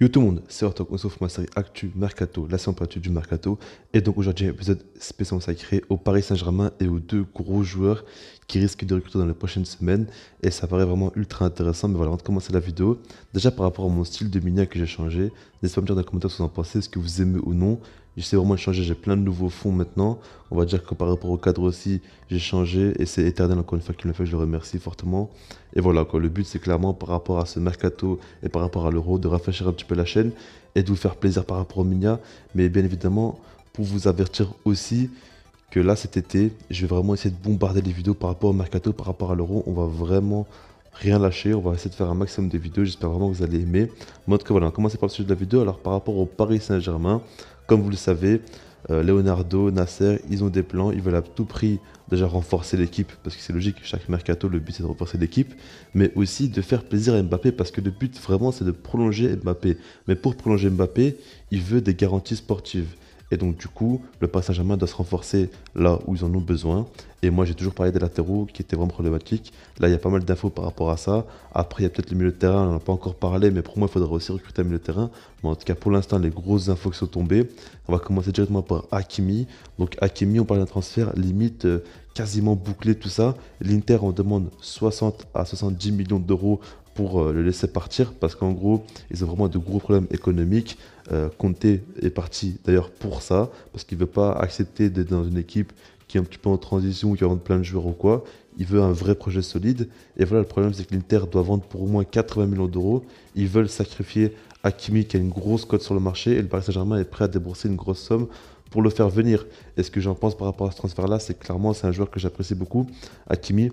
Yo tout le monde, c'est Hortok, on se retrouve pour ma série Actu Mercato, la séance Actu du Mercato. Et donc aujourd'hui, un épisode spécialement sacré au Paris Saint-Germain et aux deux gros joueurs qui risquent de recruter dans les prochaines semaines. Et ça paraît vraiment ultra intéressant. Mais voilà, avant de commencer la vidéo, déjà par rapport à mon style de miniature que j'ai changé, n'hésitez pas à me dire dans les commentaires ce que vous en pensez, ce que vous aimez ou non. J'essaie vraiment de changer, j'ai plein de nouveaux fonds maintenant. On va dire que par rapport au cadre aussi, j'ai changé et c'est éternel encore une fois qu'il me le fait, je le remercie fortement. Et voilà quoi, le but c'est clairement par rapport à ce mercato et par rapport à l'euro de rafraîchir un petit peu la chaîne et de vous faire plaisir par rapport au Minia. Mais bien évidemment, pour vous avertir aussi que là cet été, je vais vraiment essayer de bombarder les vidéos par rapport au mercato, par rapport à l'euro. On va vraiment rien lâcher, on va essayer de faire un maximum de vidéos, j'espère vraiment que vous allez aimer. Mais en tout cas voilà, on va commencer par le sujet de la vidéo. Alors par rapport au Paris Saint-Germain, comme vous le savez, Leonardo, Nasser, ils ont des plans, ils veulent à tout prix déjà renforcer l'équipe, parce que c'est logique, chaque mercato, le but c'est de renforcer l'équipe, mais aussi de faire plaisir à Mbappé, parce que le but vraiment c'est de prolonger Mbappé. Mais pour prolonger Mbappé, il veut des garanties sportives. Et donc du coup, le Paris Saint-Germain doit se renforcer là où ils en ont besoin. Et moi j'ai toujours parlé des latéraux qui étaient vraiment problématiques. Là il y a pas mal d'infos par rapport à ça. Après il y a peut-être le milieu de terrain, on n'en a pas encore parlé, mais pour moi il faudrait aussi recruter un milieu de terrain. Mais en tout cas pour l'instant les grosses infos qui sont tombées. On va commencer directement par Hakimi. Donc Hakimi, on parle d'un transfert limite quasiment bouclé tout ça. L'Inter en demande 60 à 70 millions d'euros pour le laisser partir parce qu'en gros ils ont vraiment de gros problèmes économiques. Conte est parti d'ailleurs pour ça parce qu'il ne veut pas accepter d'être dans une équipe qui est un petit peu en transition, qui va vendre plein de joueurs ou quoi. Il veut un vrai projet solide. Et voilà, le problème c'est que l'Inter doit vendre pour au moins 80 millions d'euros. Ils veulent sacrifier Hakimi qui a une grosse cote sur le marché et le Paris Saint-Germain est prêt à débourser une grosse somme pour le faire venir. Et ce que j'en pense par rapport à ce transfert-là, c'est clairement c'est un joueur que j'apprécie beaucoup, Hakimi,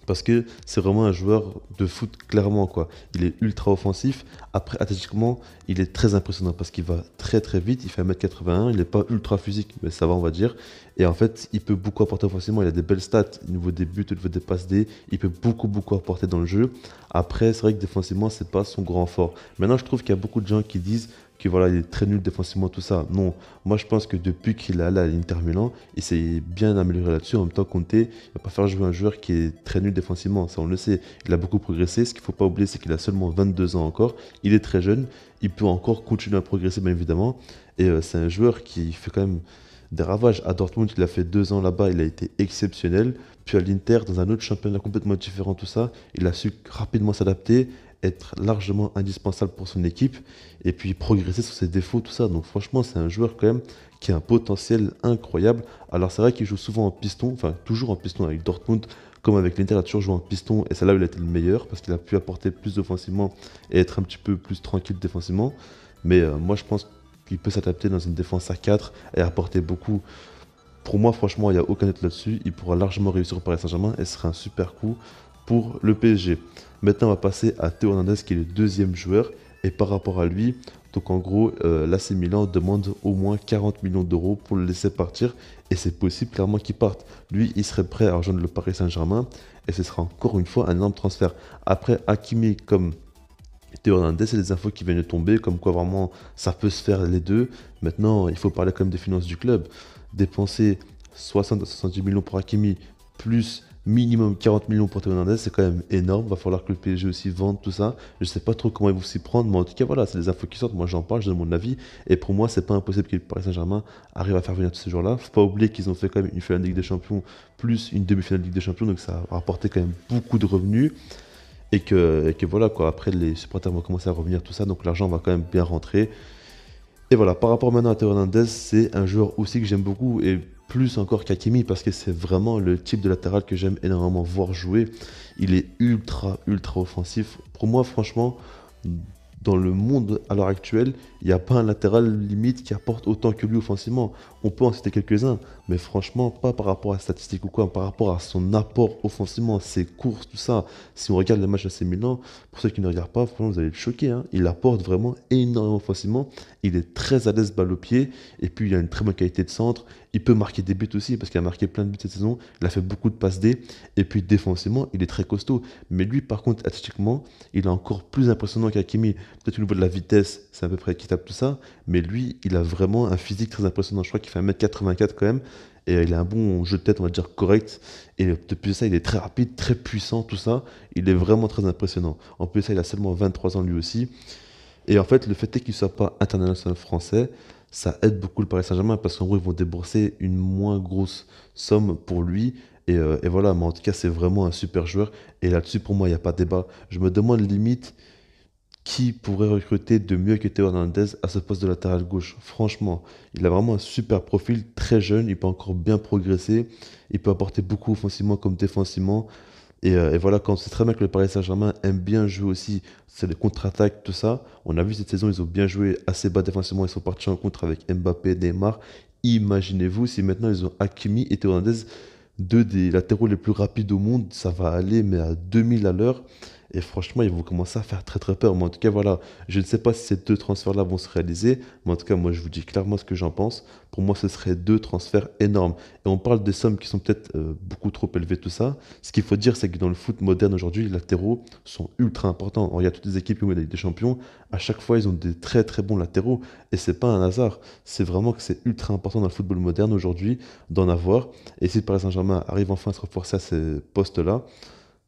parce que c'est vraiment un joueur de foot, clairement, quoi. Il est ultra offensif. Après, athlétiquement, il est très impressionnant parce qu'il va très très vite. Il fait 1m81. Il n'est pas ultra physique, mais ça va, on va dire. Et en fait, il peut beaucoup apporter offensivement. Il a des belles stats au niveau des buts, au niveau des passes D. Il peut beaucoup apporter dans le jeu. Après, c'est vrai que défensivement, c'est pas son grand fort. Maintenant, je trouve qu'il y a beaucoup de gens qui disent que voilà, il est très nul défensivement, tout ça. Non, moi je pense que depuis qu'il est allé à l'Inter Milan, il s'est bien amélioré là-dessus. En même temps, Conte, il va pas faire jouer un joueur qui est très nul défensivement, ça on le sait. Il a beaucoup progressé. Ce qu'il faut pas oublier, c'est qu'il a seulement 22 ans encore. Il est très jeune. Il peut encore continuer à progresser, bien évidemment. Et c'est un joueur qui fait quand même des ravages. À Dortmund, il a fait 2 ans là-bas, il a été exceptionnel. Puis à l'Inter, dans un autre championnat complètement différent, tout ça, il a su rapidement s'adapter, être largement indispensable pour son équipe et puis progresser sur ses défauts, tout ça. Donc franchement, c'est un joueur quand même qui a un potentiel incroyable. Alors c'est vrai qu'il joue souvent en piston, enfin toujours en piston avec Dortmund, comme avec l'Inter, il a toujours joué en piston et c'est là où il a été le meilleur parce qu'il a pu apporter plus offensivement et être un petit peu plus tranquille défensivement. Mais moi je pense qu'il peut s'adapter dans une défense à 4 et apporter beaucoup. Pour moi, franchement, il n'y a aucun doute là-dessus. Il pourra largement réussir au Paris Saint-Germain et ce sera un super coup pour le PSG. Maintenant, on va passer à Théo Hernandez qui est le deuxième joueur. Et par rapport à lui, donc en gros, l'AC Milan demande au moins 40 millions d'euros pour le laisser partir. Et c'est possible clairement qu'il parte. Lui, il serait prêt à rejoindre le Paris Saint-Germain. Et ce sera encore une fois un énorme transfert. Après, Hakimi comme Théo Hernandez, c'est des infos qui viennent de tomber, comme quoi vraiment ça peut se faire les deux. Maintenant, il faut parler quand même des finances du club. Dépenser 60 à 70 millions pour Hakimi, plus minimum 40 millions pour Théo Hernandez, c'est quand même énorme. Va falloir que le PSG aussi vende tout ça. Je sais pas trop comment ils vont s'y prendre, mais en tout cas, voilà, c'est des infos qui sortent. Moi, j'en parle, je donne mon avis. Et pour moi, c'est pas impossible que le Paris Saint-Germain arrive à faire venir tous ces joueurs-là. Faut pas oublier qu'ils ont fait quand même une finale de Ligue des Champions, plus une demi-finale de Ligue des Champions, donc ça a rapporté quand même beaucoup de revenus. Et que voilà, quoi. Après, les supporters vont commencer à revenir, tout ça, donc l'argent va quand même bien rentrer. Et voilà, par rapport maintenant à Théo Hernandez, c'est un joueur aussi que j'aime beaucoup, et plus encore qu'Hakimi, parce que c'est vraiment le type de latéral que j'aime énormément voir jouer. Il est ultra offensif. Pour moi, franchement, dans le monde à l'heure actuelle, il n'y a pas un latéral limite qui apporte autant que lui offensivement. On peut en citer quelques-uns, mais franchement, pas par rapport à la statistique ou quoi, par rapport à son apport offensivement, ses courses, tout ça. Si on regarde les matchs AC Milan, pour ceux qui ne regardent pas, franchement, vous allez être choqués, hein. Il apporte vraiment énormément offensivement. Il est très à l'aise balle au pied, et puis il a une très bonne qualité de centre. Il peut marquer des buts aussi, parce qu'il a marqué plein de buts cette saison. Il a fait beaucoup de passes D, et puis défensivement, il est très costaud. Mais lui, par contre, athlétiquement, il est encore plus impressionnant qu'Hakimi. Peut-être au niveau de la vitesse, c'est à peu près équitable tout ça, mais lui, il a vraiment un physique très impressionnant. Je crois qu'il fait 1m84 quand même, et il a un bon jeu de tête, on va dire correct. Et depuis ça, il est très rapide, très puissant, tout ça. Il est vraiment très impressionnant. En plus, ça, il a seulement 23 ans lui aussi. Et en fait, le fait est qu'il ne soit pas international français, ça aide beaucoup le Paris Saint-Germain parce qu'en gros, ils vont débourser une moins grosse somme pour lui. Et voilà, mais en tout cas, c'est vraiment un super joueur. Et là-dessus, pour moi, il n'y a pas de débat. Je me demande limite qui pourrait recruter de mieux que Théo Hernandez à ce poste de latéral gauche. Franchement, il a vraiment un super profil, très jeune, il peut encore bien progresser, il peut apporter beaucoup offensivement comme défensivement. Et voilà, quand on sait très bien que le Paris Saint-Germain aime bien jouer aussi, c'est les contre-attaques, tout ça. On a vu cette saison, ils ont bien joué assez bas défensivement, ils sont partis en contre avec Mbappé, Neymar. Imaginez-vous si maintenant ils ont Hakimi et Théo Hernandez, deux des latéraux les plus rapides au monde, ça va aller mais à 2000 à l'heure. Et franchement, ils vont commencer à faire très très peur. Mais en tout cas, voilà, je ne sais pas si ces deux transferts-là vont se réaliser. Mais en tout cas, moi, je vous dis clairement ce que j'en pense. Pour moi, ce serait deux transferts énormes. Et on parle des sommes qui sont peut-être beaucoup trop élevées, tout ça. Ce qu'il faut dire, c'est que dans le foot moderne aujourd'hui, les latéraux sont ultra importants. On regarde toutes les équipes qui ont gagné la Ligue des Champions. À chaque fois, ils ont des très très bons latéraux. Et c'est pas un hasard. C'est vraiment que c'est ultra important dans le football moderne aujourd'hui d'en avoir. Et si le Paris Saint-Germain arrive enfin à se renforcer à ces postes-là,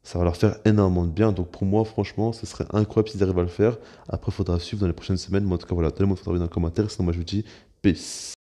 ça va leur faire énormément de bien. Donc pour moi, franchement, ce serait incroyable s'ils arrivent à le faire. Après, il faudra suivre dans les prochaines semaines. Mais en tout cas, voilà, donnez-moi votre avis dans les commentaires. Sinon, moi, je vous dis peace.